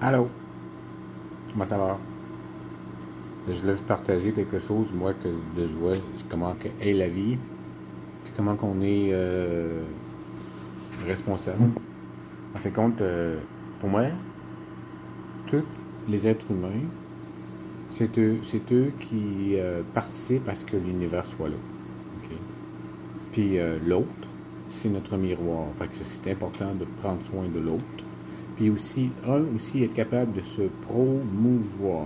Allô, comment ça va? Je voulais vous partager quelque chose, moi, que je vois comment est la vie, puis comment qu'on est responsable. En fait, compte, pour moi, tous les êtres humains, c'est eux qui participent à ce que l'univers soit là. Okay? Puis l'autre, c'est notre miroir. Fait que c'est important de prendre soin de l'autre. Puis aussi, aussi être capable de se promouvoir.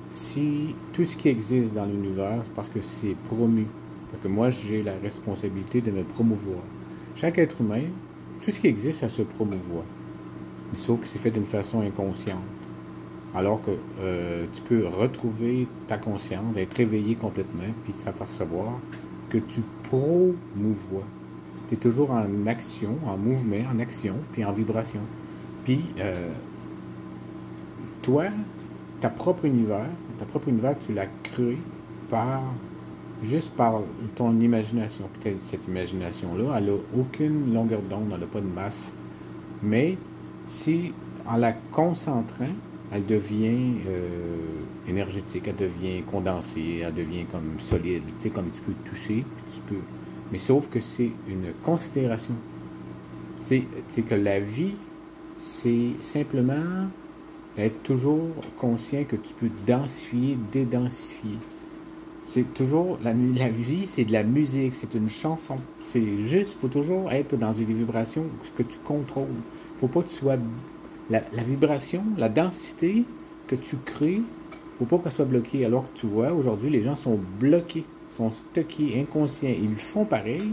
Si tout ce qui existe dans l'univers, parce que c'est promu, parce que moi j'ai la responsabilité de me promouvoir. Chaque être humain, tout ce qui existe, ça se promouvoit. Sauf que c'est fait d'une façon inconsciente. Alors que tu peux retrouver ta conscience, être réveillé complètement, puis s'apercevoir que tu promouvois. Tu es toujours en action, en mouvement, en action, puis en vibration. Puis, toi, ta propre univers, tu l'as créé juste par ton imagination. Peut-être cette imagination-là, elle n'a aucune longueur d'onde, elle n'a pas de masse. Mais si, en la concentrant, elle devient énergétique, elle devient condensée, elle devient comme solide, tu sais, comme tu peux toucher, puis tu peux. Mais sauf que c'est une considération. C'est que la vie, c'est simplement être toujours conscient que tu peux densifier, dédensifier. C'est toujours, la vie, c'est de la musique, c'est une chanson. C'est juste, il faut toujours être dans une vibration que tu contrôles. Il ne faut pas que tu sois... La vibration, la densité que tu crées, il ne faut pas qu'elle soit bloquée. Alors que tu vois, aujourd'hui, les gens sont bloqués, sont stockés, inconscients. Ils font pareil,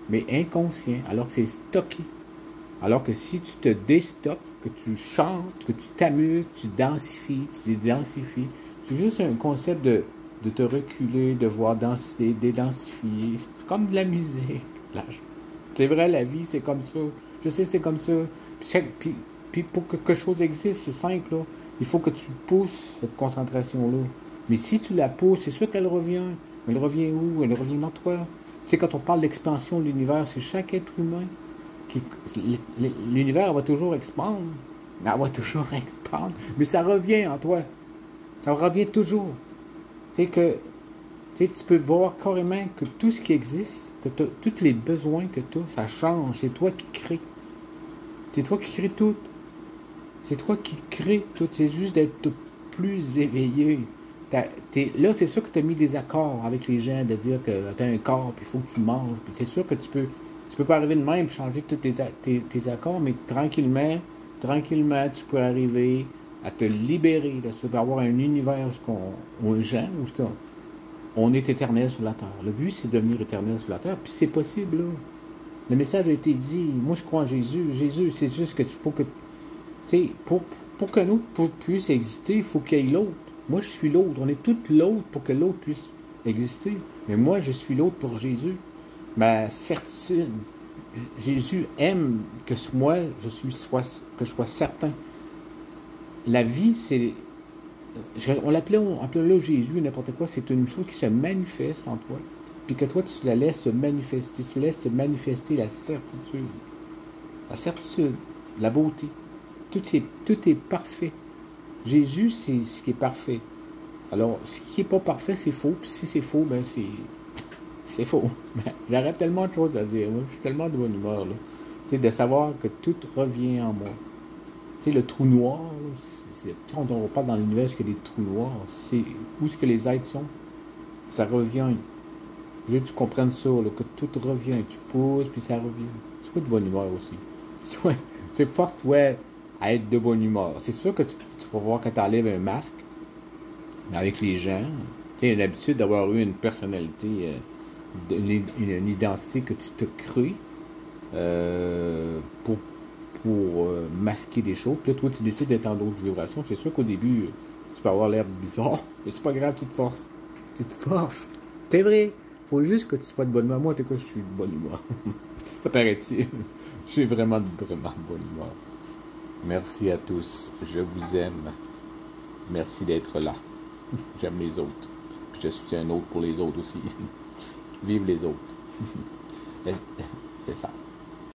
mais inconscients, alors que c'est stocké. Alors que si tu te déstockes, que tu chantes, que tu t'amuses, tu densifies, tu dédensifies, c'est juste un concept de te reculer, de voir densité, dédensifier. C'est comme de la musique. C'est vrai, la vie, c'est comme ça. Je sais, c'est comme ça. Puis pour que quelque chose existe, c'est simple, là. Il faut que tu pousses cette concentration-là. Mais si tu la pousses, c'est sûr qu'elle revient. Elle revient où? Elle revient dans toi. Tu sais, quand on parle d'expansion de l'univers, c'est chaque être humain. L'univers va toujours expandre. Elle va toujours expandre. Mais ça revient en toi. Ça revient toujours. Tu sais que tu peux voir carrément que tout ce qui existe, que tous les besoins que tu as, ça change. C'est toi qui crée. C'est toi qui crée tout. C'est toi qui crée tout. C'est juste d'être plus éveillé. Là, c'est sûr que tu as mis des accords avec les gens, de dire que tu as un corps, puis il faut que tu manges. Puis c'est sûr que tu peux pas arriver de même et changer tous tes accords, mais tranquillement, tu peux arriver à te libérer, tu peux avoir un univers où un genre, où on est éternel sur la terre. Le but, c'est de devenir éternel sur la terre, puis c'est possible, là. Le message a été dit. Moi, je crois en Jésus. Jésus, c'est juste que faut que... Tu sais, pour que nous puisse exister, il faut qu'il y ait l'autre. Moi, je suis l'autre. On est tous l'autre pour que l'autre puisse exister. Mais moi, je suis l'autre pour Jésus. Ma certitude, Jésus aime que moi, que je sois certain. La vie, c'est... On l'appelait Jésus, n'importe quoi. C'est une chose qui se manifeste en toi. Puis que toi, tu la laisses se manifester. Tu laisses te manifester la certitude. La certitude, la beauté. Tout est parfait. Jésus, c'est ce qui est parfait. Alors, ce qui n'est pas parfait, c'est faux. Puis si c'est faux, ben c'est faux. J'aurais tellement de choses à dire. Moi, je suis tellement de bonne humeur. Là. Tu sais, de savoir que tout revient en moi. Tu sais, le trou noir, on parle dans l'univers qu'il y a des trous noirs. C'est où est-ce que les êtres sont. Ça revient. Je veux que tu comprennes ça, là, que tout revient. Tu pousses, puis ça revient. Sois de bonne humeur aussi. C'est force-toi à être de bonne humeur. C'est sûr que tu vas voir quand tu enlèves un masque avec les gens. Tu as l'habitude d'avoir eu une personnalité, une identité que tu te crées pour masquer des choses. Puis là, toi, tu décides d'être en d'autres vibrations. C'est sûr qu'au début, tu peux avoir l'air bizarre. Mais c'est pas grave, tu te forces. Tu te forces. C'est vrai. Faut juste que tu sois de bonne humeur. Moi, en tout cas, je suis de bonne humeur. Ça paraît-tu? Je suis vraiment de bonne humeur. Merci à tous. Je vous aime. Merci d'être là. J'aime les autres. Puis je suis un autre pour les autres aussi. Vive les autres. C'est ça.